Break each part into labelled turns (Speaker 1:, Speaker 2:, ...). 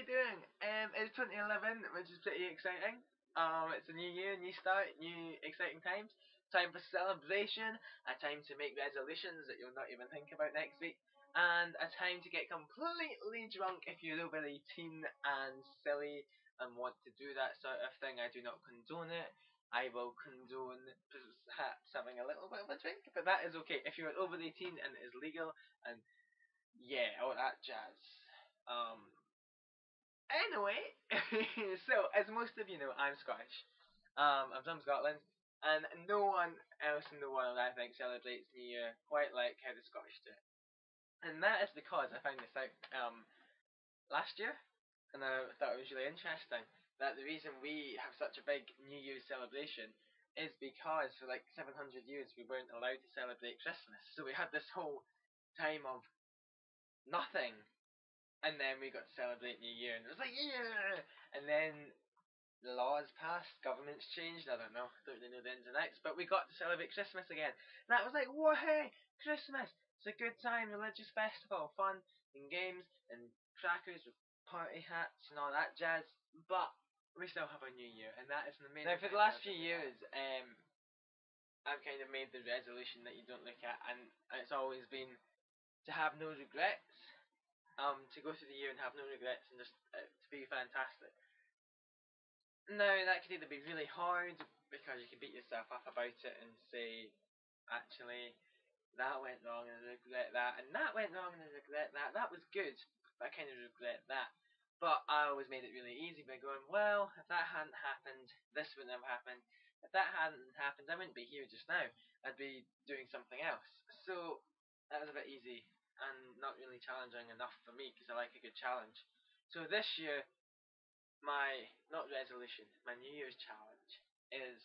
Speaker 1: you doing? It's 2011, which is pretty exciting. It's a new year, new start, new exciting times. Time for celebration, a time to make resolutions that you'll not even think about next week, and a time to get completely drunk if you're over 18 and silly and want to do that sort of thing. I do not condone it. I will condone perhaps having a little bit of a drink, but that is okay. If you're over 18 and it is legal, and yeah, all that jazz. Um, Anyway, so as most of you know, I'm Scottish. I'm from Scotland, and no one else in the world, I think, celebrates New Year quite like how the Scottish do it. And that is because I found this out last year, and I thought it was really interesting that the reason we have such a big New Year's celebration is because for like 700 years we weren't allowed to celebrate Christmas. So we had this whole time of nothing, and then we got to celebrate New Year, and it was like, yeah! And then the laws passed, governments changed, I don't know, don't really know the ins and outs, but we got to celebrate Christmas again. And that was like, whoa, hey, Christmas! It's a good time, religious festival, fun, and games, and crackers with party hats and all that jazz, but we still have a New Year, and that is an amazing. Now, for the last few years, I've kind of made the resolution that you don't look at, and it's always been to have no regrets, to go through the year and have no regrets and just to be fantastic. Now, that could either be really hard because you can beat yourself up about it and say, actually, that went wrong and I regret that, and that went wrong and I regret that. That was good, but I kind of regret that. But I always made it really easy by going, well, if that hadn't happened, this wouldn't have happened. If that hadn't happened, I wouldn't be here just now. I'd be doing something else. So that was a bit easy and not really challenging enough for me because I like a good challenge. So this year, my not resolution, my New Year's challenge is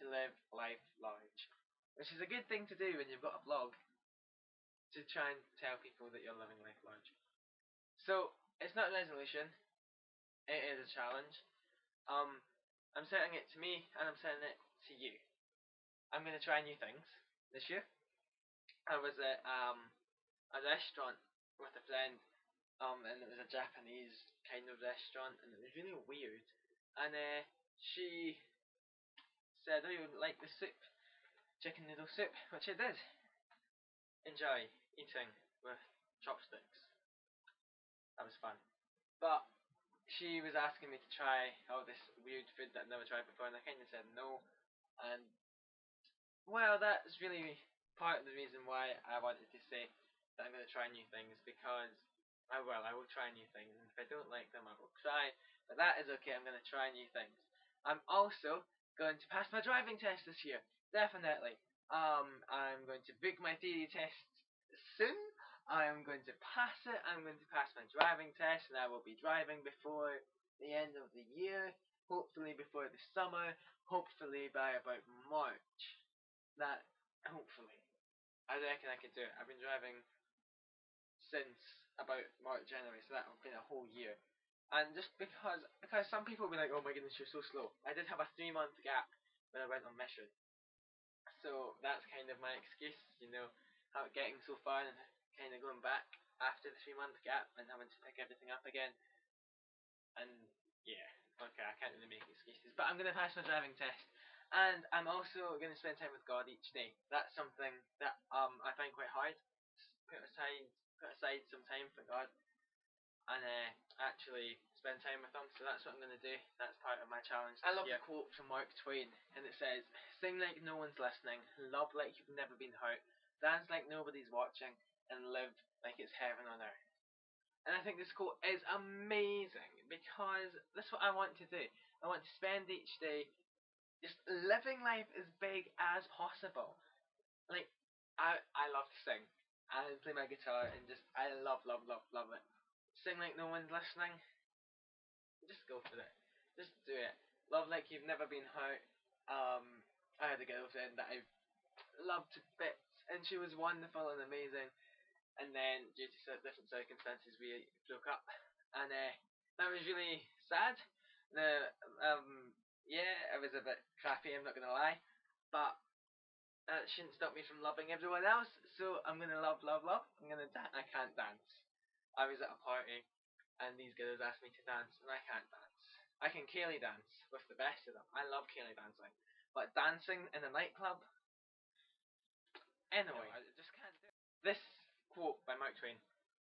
Speaker 1: to live life large, which is a good thing to do when you've got a blog to try and tell people that you're living life large. So it's not a resolution; it is a challenge. Um, I'm setting it to me, and I'm setting it to you. I'm going to try new things this year. I was at a restaurant with a friend, and it was a Japanese kind of restaurant, and it was really weird. And she said, "Oh, you like the soup, chicken noodle soup," which I did enjoy eating with chopsticks. That was fun. But she was asking me to try all this weird food that I'd never tried before, and I kind of said no. And well, that's really part of the reason why I wanted to say that I'm going to try new things because I will try new things, and if I don't like them, I will cry. But that is okay. I'm going to try new things. I'm also going to pass my driving test this year, definitely. I'm going to book my theory test soon. I'm going to pass it. I'm going to pass my driving test, and I will be driving before the end of the year. Hopefully before the summer. Hopefully by about March. That hopefully. I reckon I could do it. I've been driving since about March, January, so that would have been a whole year. And just because some people will be like, oh my goodness, you're so slow. I did have a 3-month gap when I went on mission. So that's kind of my excuse, how getting so far and kind of going back after the 3-month gap and having to pick everything up again. And yeah, okay, I can't really make excuses. But I'm going to pass my driving test. And I'm also going to spend time with God each day. That's something that I find quite hard. Put aside some time for God and actually spend time with Him. So that's what I'm going to do. That's part of my challenge. I love the quote from Mark Twain, and it says, "Sing like no one's listening, love like you've never been hurt, dance like nobody's watching, and live like it's heaven on earth." And I think this quote is amazing because that's what I want to do. I want to spend each day just living life as big as possible. Like, I love to sing. I play my guitar and I love it. Sing like no one's listening. Just go for it. Just do it. Love like you've never been hurt. I had a girlfriend that I loved to bits, and she was wonderful and amazing. And then, due to different circumstances, we broke up, and that was really sad. Yeah, it was a bit crappy, I'm not gonna lie, but that shouldn't stop me from loving everyone else. So I'm gonna love. I'm gonna I can't dance. I was at a party, and these girls ask me to dance, and I can't dance. I can Kaylee dance with the best of them. I love Kaylee dancing, but dancing in a nightclub, anyway, I just can't do it. This quote by Mark Twain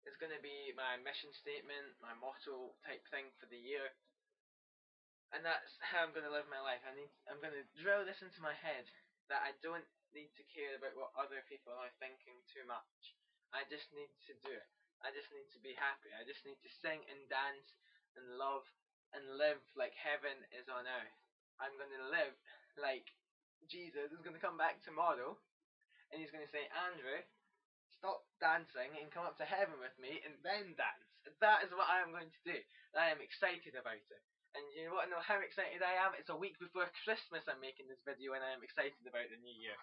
Speaker 1: is going to be my mission statement, my motto type thing for the year, and that's how I'm going to live my life. I'm going to drill this into my head that I don't need to care about what other people are thinking too much. I just need to do it. I just need to be happy. I just need to sing and dance and love and live like heaven is on earth. I'm going to live like Jesus is going to come back tomorrow and he's going to say, Andrew, stop dancing and come up to heaven with me and then dance. That is what I am going to do. I am excited about it. And you want to know how excited I am? It's a week before Christmas I'm making this video and I am excited about the new year.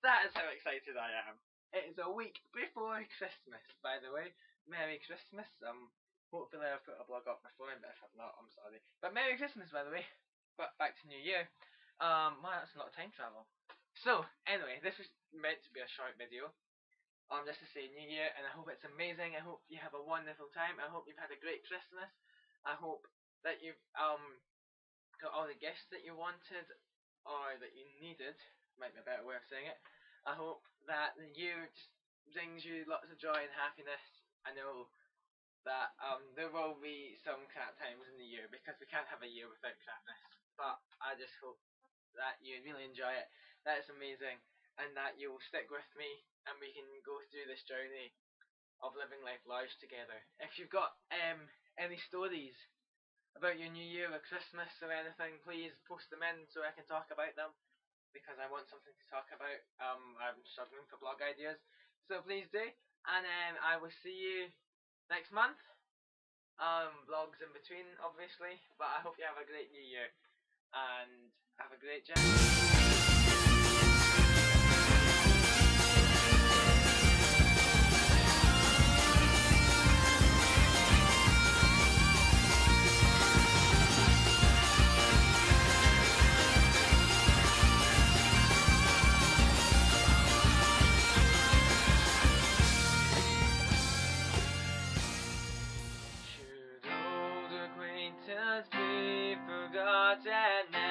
Speaker 1: That is how excited I am. It is a week before Christmas, by the way. Merry Christmas. Hopefully I've put a blog up before, but if I've not, I'm sorry. But Merry Christmas, by the way. But back to New Year. Wow, that's a lot of time travel. So, anyway, this was meant to be a short video. Just to say New Year, and I hope it's amazing. I hope you have a wonderful time. I hope you've had a great Christmas. I hope that you've got all the gifts that you wanted or that you needed. Might be a better way of saying it. I hope that the year just brings you lots of joy and happiness. I know that there will be some crap times in the year because we can't have a year without crapness. But I just hope that you really enjoy it. That's amazing, and that you'll stick with me and we can go through this journey of living life large together. If you've got any stories about your New Year or Christmas or anything, please post them in so I can talk about them, because I want something to talk about. I'm struggling for blog ideas, so please do. And I will see you next month. Vlogs in between, obviously, but I hope you have a great New Year and have a great journey. Be forgotten.